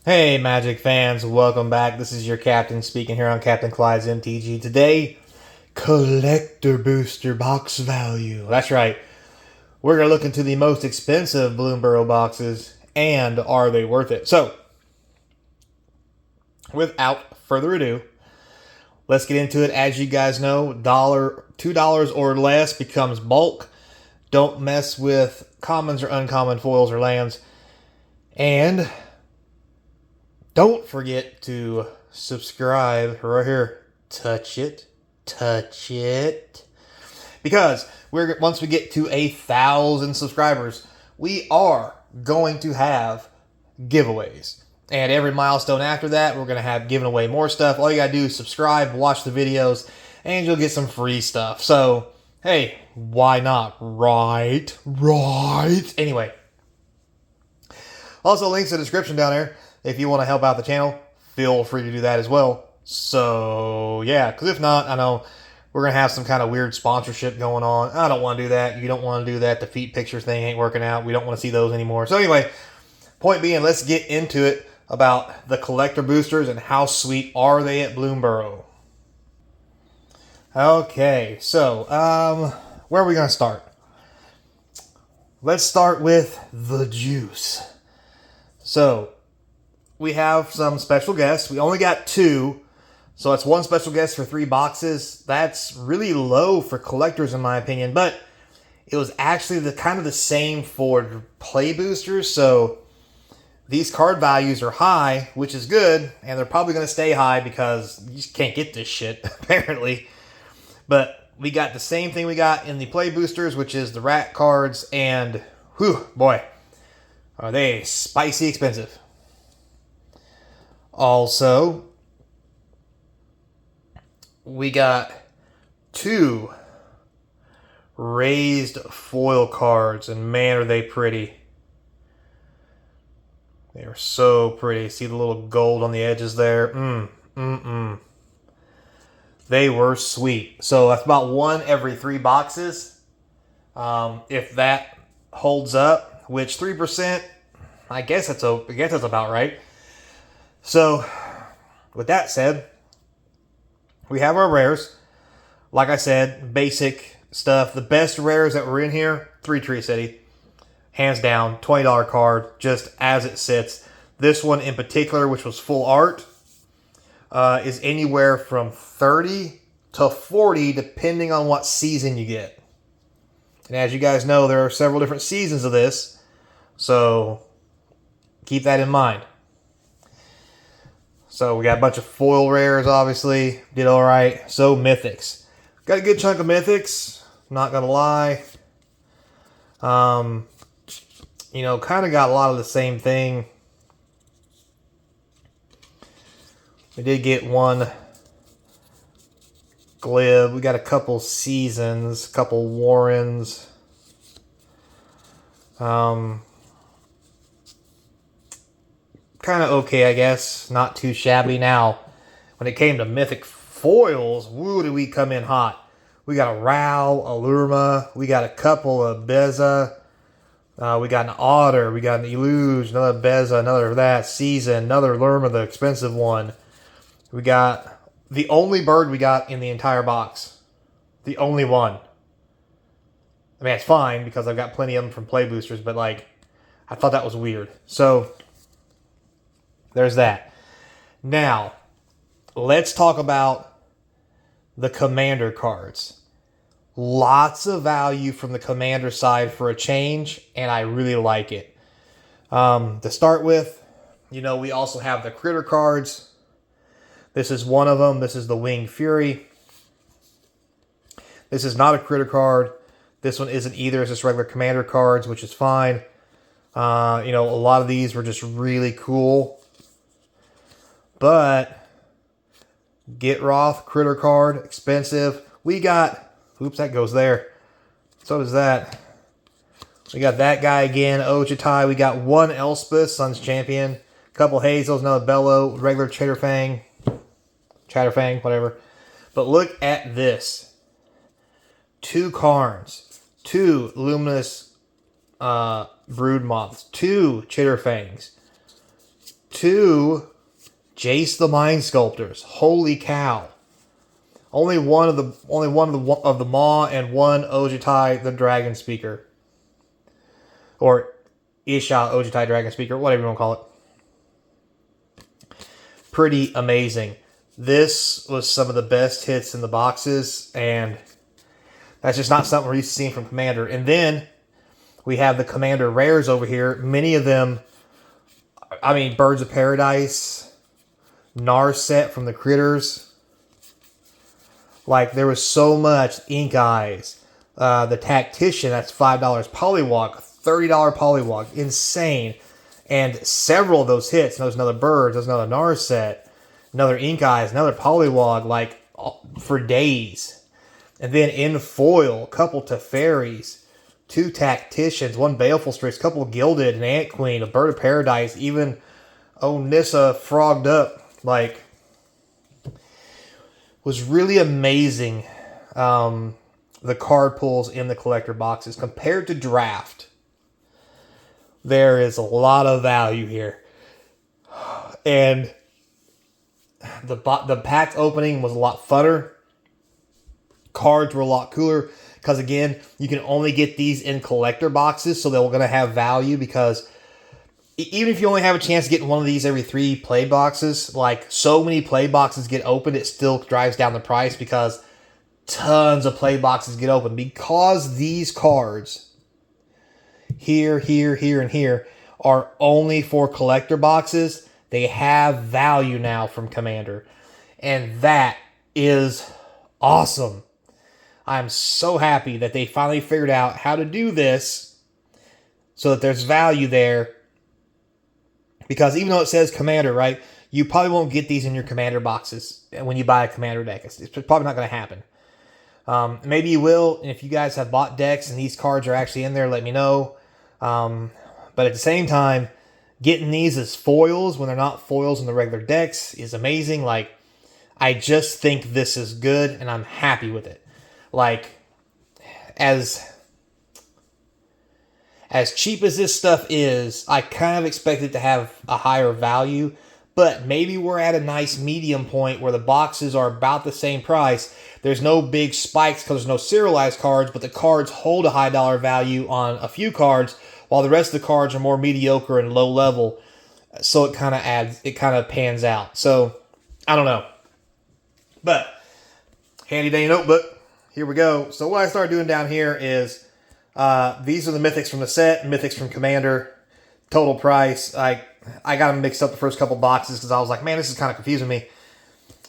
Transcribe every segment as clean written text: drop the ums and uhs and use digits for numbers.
Hey Magic fans, welcome back. This is your captain speaking here on Capnclydes MTG. Today, collector booster box value. That's right. We're going to look into the most expensive bloomburrow boxes and are they worth it? So, without further ado, let's get into it. As you guys know, $2 or less becomes bulk. Don't mess with commons or uncommon foils or lands. And don't forget to subscribe right here. Touch it. Touch it. Because once we get to 1,000 subscribers, we are going to have giveaways. And every milestone after that, we're going to have giving away more stuff. All you got to do is subscribe, watch the videos, and you'll get some free stuff. So, hey, why not? Right? Anyway. Also, links in the description down there. If you want to help out the channel, feel free to do that as well. So, yeah, because if not, I know we're going to have some kind of weird sponsorship going on. I don't want to do that. You don't want to do that. The feet pictures thing ain't working out. We don't want to see those anymore. So anyway, point being, let's get into it about the collector boosters and how sweet are they at bloomburrow. Okay, so where are we going to start? Let's start with the juice. So, we have some special guests. We only got 2. So that's 1 special guest for 3 boxes. That's really low for collectors in my opinion. But it was actually the same for play boosters. So these card values are high, which is good. And they're probably going to stay high because you just can't get this shit, apparently. But we got the same thing we got in the play boosters, which is the rat cards. And, whew, boy, are they spicy expensive. Also, we got 2 raised foil cards, and man, are they pretty. They are so pretty. See the little gold on the edges there? They were sweet. So that's about 1 every 3 boxes. If that holds up, which 3%, I guess that's about right. So, with that said, we have our rares. Like I said, basic stuff. The best rares that were in here, 3 Tree City. Hands down, $20 card, just as it sits. This one in particular, which was full art, is anywhere from 30 to 40, depending on what season you get. And as you guys know, there are several different seasons of this. So, keep that in mind. So we got a bunch of foil rares, obviously. Did all right. So mythics. Got a good chunk of mythics. Not going to lie. Kind of got a lot of the same thing. We did get 1 glib. We got a couple seasons. A couple warrens. Kind of okay, I guess. Not too shabby. Now, when it came to mythic foils, woo, did we come in hot. We got a Rao, a Lurma. We got a couple of Beza. We got an Otter. We got an Eluge, another Beza, another that. Season, another Lurma, the expensive one. We got the only bird we got in the entire box. The only one. I mean, it's fine because I've got plenty of them from play boosters, but, I thought that was weird. So, there's that. Now, let's talk about the commander cards. Lots of value from the commander side for a change, and I really like it. To start with, we also have the critter cards. This is one of them. This is the Winged Fury. This is not a critter card. This one isn't either. It's just regular commander cards, which is fine. A lot of these were just really cool. But Gitroth, critter card, expensive. We got, oops, that goes there. So does that. We got that guy again, Ochitai. We got 1 Elspeth, Sun's Champion. A couple Hazels, another Bellow, regular Chatterfang, whatever. But look at this. 2 Karns, 2 Luminous Brood Moths, 2 Chitterfangs, 2 Jace the Mind Sculptors. Holy cow! Only one of the Maw and one Ojutai the Dragon Speaker, or Isha Ojutai Dragon Speaker, whatever you want to call it. Pretty amazing. This was some of the best hits in the boxes, and that's just not something we're used to seeing from Commander. And then we have the Commander rares over here. Many of them, I mean, Birds of Paradise, Narset from the Critters. Like, there was so much. Ink Eyes. The Tactician, that's $5. Polywalk, $30 Polywalk. Insane. And several of those hits. There's another Bird, there's another Narset, another Ink Eyes, another Polywog, like, for days. And then in foil, a couple Teferis, 2 Tacticians, 1 Baleful Strix, a couple Gilded, an Ant Queen, a Bird of Paradise, even Nissa frogged up. Like, was really amazing, the card pulls in the collector boxes. Compared to draft, there is a lot of value here. And the pack opening was a lot funner. Cards were a lot cooler because, again, you can only get these in collector boxes, so they're going to have value because even if you only have a chance of getting one of these every 3 play boxes, like, so many play boxes get opened, it still drives down the price because tons of play boxes get opened. Because these cards here, here, here, and here are only for collector boxes, they have value now from Commander. And that is awesome. I'm so happy that they finally figured out how to do this so that there's value there. Because even though it says Commander, right, you probably won't get these in your Commander boxes when you buy a Commander deck. It's probably not going to happen. Maybe you will. And if you guys have bought decks and these cards are actually in there, let me know. But at the same time, getting these as foils when they're not foils in the regular decks is amazing. Like, I just think this is good, and I'm happy with it. Like, as cheap as this stuff is, I kind of expect it to have a higher value, but maybe we're at a nice medium point where the boxes are about the same price. There's no big spikes because there's no serialized cards, but the cards hold a high dollar value on a few cards, while the rest of the cards are more mediocre and low level. So it kind of pans out. So, I don't know. But, handy dandy notebook. Here we go. So what I started doing down here is, these are the mythics from the set, mythics from Commander, total price. I got them mixed up the first couple boxes because I was like, man, this is kind of confusing me.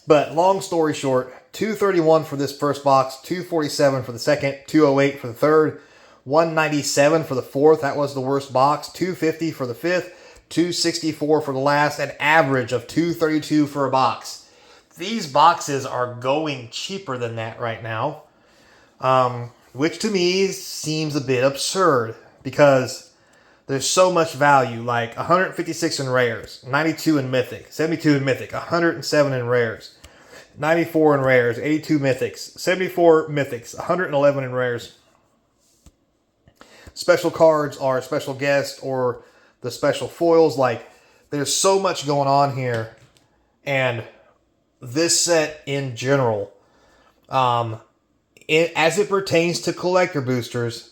But long story short, $231 for this first box, $247 for the second, $208 for the third, $197 for the fourth. That was the worst box. $250 for the fifth, $264 for the last, an average of $232 for a box. These boxes are going cheaper than that right now. Which to me seems a bit absurd because there's so much value, like 156 in rares, 92 in mythic, 72 in mythic, 107 in rares, 94 in rares, 82 mythics, 74 mythics, 111 in rares. Special cards are special guests or the special foils. Like, there's so much going on here, and this set in general, as it pertains to collector boosters,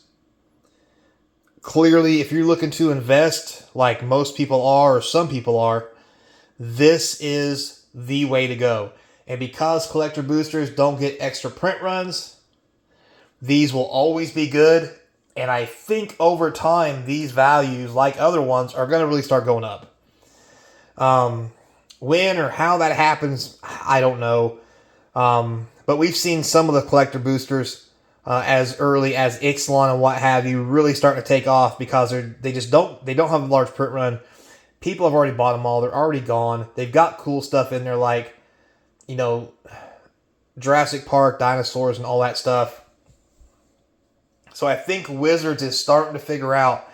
clearly, if you're looking to invest like most people are, or some people are, this is the way to go. And because collector boosters don't get extra print runs, these will always be good. And I think over time, these values, like other ones, are going to really start going up. When or how that happens, I don't know. But we've seen some of the collector boosters as early as Ixalan and what have you really starting to take off because they don't have a large print run. People have already bought them all. They're already gone. They've got cool stuff in there like, Jurassic Park, dinosaurs, and all that stuff. So I think Wizards is starting to figure out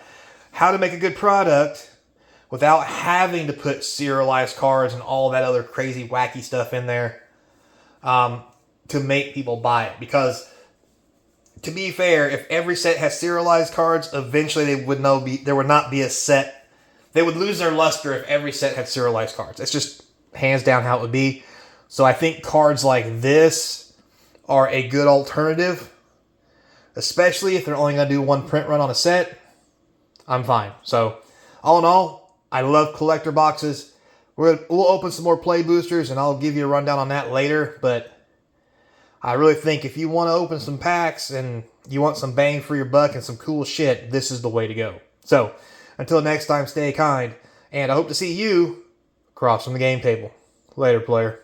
how to make a good product without having to put serialized cards and all that other crazy, wacky stuff in there to make people buy it. Because, to be fair, if every set has serialized cards, eventually there would not be a set they would lose their luster if every set had serialized cards. It's just hands down how it would be. So I think cards like this are a good alternative, especially if they're only going to do one print run on a set. I'm fine. So all in all, I love collector boxes. We'll open some more play boosters, and I'll give you a rundown on that later. But I really think if you want to open some packs and you want some bang for your buck and some cool shit, this is the way to go. So until next time, stay kind, and I hope to see you across from the game table. Later, player.